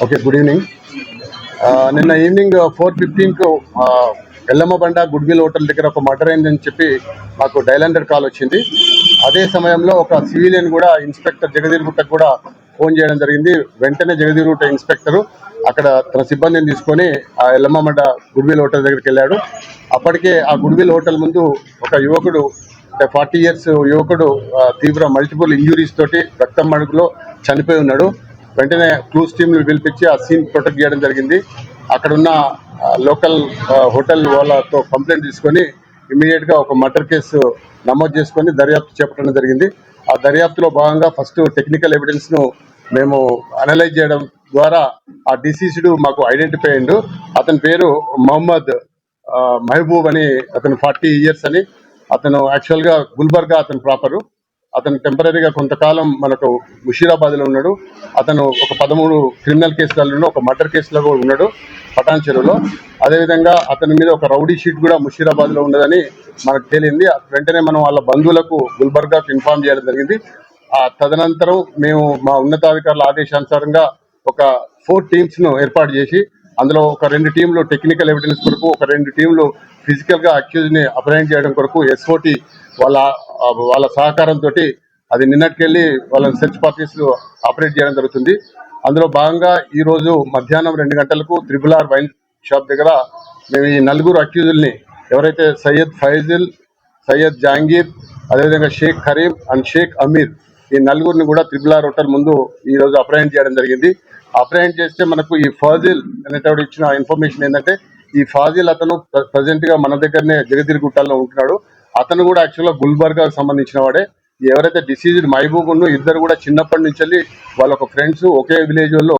Okay, good evening. నిన్న evening 4:15కు Yellammabanda goodwill hotel దగ్గర ఒక మర్డర్ అయిందని చెప్పి మాకు డయల్ 100 కాల్ వచ్చింది. అదే సమయంలో ఒక సివిలియన్ కూడా ఇన్స్పెక్టర్ జగదీర్గుట్టకు కూడా ఫోన్ చేయడం జరిగింది. వెంటనే జగదీర్గుట్ట ఇన్స్పెక్టర్ అక్కడ తన సిబ్బందిని తీసుకొని ఆ ఎల్లమ్మబండ గుడ్విల్ హోటల్ దగ్గరికి వెళ్ళాడు. అప్పటికే ఆ గుడ్విల్ హోటల్ ముందు ఒక యువకుడు, 40 ఇయర్స్ యువకుడు తీవ్ర మల్టిపుల్ ఇంజురీస్ తోటి రక్తం మడుగులో చనిపోయి ఉన్నాడు. వెంటనే క్లూస్ టీమ్ని పిలిపించి ఆ సీన్ ప్రొటెక్ట్ చేయడం జరిగింది. అక్కడున్న లోకల్ హోటల్ వాళ్ళతో కంప్లైంట్ తీసుకొని ఇమీడియట్గా ఒక మర్డర్ కేసు నమోదు చేసుకొని దర్యాప్తు చేపట్టడం జరిగింది. ఆ దర్యాప్తులో భాగంగా ఫస్ట్ టెక్నికల్ ఎవిడెన్స్ను మేము అనలైజ్ చేయడం ద్వారా ఆ డిసీజ్డ్ మాకు ఐడెంటిఫై అయ్యిండు. అతని పేరు మహమ్మద్ మహబూబ్ అని, అతను 40 ఇయర్స్ అని. అతను యాక్చువల్గా గుల్బర్గా అతను ప్రాపరు. అతను టెంపరీగా కొంతకాలం మనకు ముషీరాబాద్లో ఉన్నాడు. అతను ఒక 13 క్రిమినల్ కేసులలో, ఒక మర్డర్ కేసులో కూడా ఉన్నాడు పటాన్ చెరువులో. అదేవిధంగా అతని మీద ఒక రౌడీ షీట్ కూడా ముషీరాబాద్లో ఉన్నదని మనకు తేలింది. వెంటనే మనం వాళ్ళ బంధువులకు గుల్బర్గాకు ఇన్ఫార్మ్ చేయడం జరిగింది. తదనంతరం మేము మా ఉన్నతాధికారుల ఆదేశానుసారంగా ఒక 4 టీమ్స్ను ఏర్పాటు చేసి అందులో ఒక 2 టీంలు టెక్నికల్ ఎవిడెన్స్ కొరకు, ఒక 2 టీంలు ఫిజికల్గా అక్యూజ్ని అప్రహెండ్ చేయడం కొరకు SOT వాళ్ళ సహకారంతో అది నిన్నటికెళ్ళి వాళ్ళని సెర్చ్ పార్టీస్ ఆపరేట్ చేయడం జరుగుతుంది. అందులో భాగంగా ఈరోజు మధ్యాహ్నం 2 గంటలకు RRR వైన్ షాప్ దగ్గర మేము ఈ 4 అక్యూజుల్ని, ఎవరైతే సయ్యద్ ఫైజిల్, సయ్యద్ జహాంగీర్, అదేవిధంగా షేక్ కరీం అండ్ షేక్ అమీర్, ఈ 4గురిని కూడా RRR హోటల్ ముందు ఈరోజు అప్రహెండ్ చేయడం జరిగింది. అప్రహెండ్ చేస్తే మనకు ఈ ఫాజిల్ అనేటప్పుడు ఇచ్చిన ఇన్ఫర్మేషన్ ఏంటంటే, ఈ ఫాజిల్ అతను ప్రజెంట్గా మన దగ్గరనే జగదీర్గుట్టలో ఉంటున్నాడు. అతను కూడా యాక్చువల్గా గుల్బర్గాకు సంబంధించిన వాడే. ఎవరైతే డిసీజ్డ్ మహబూబ్ ఇద్దరు కూడా చిన్నప్పటి నుంచి వాళ్ళ ఒక ఫ్రెండ్స్, ఒకే విలేజ్ వాళ్ళు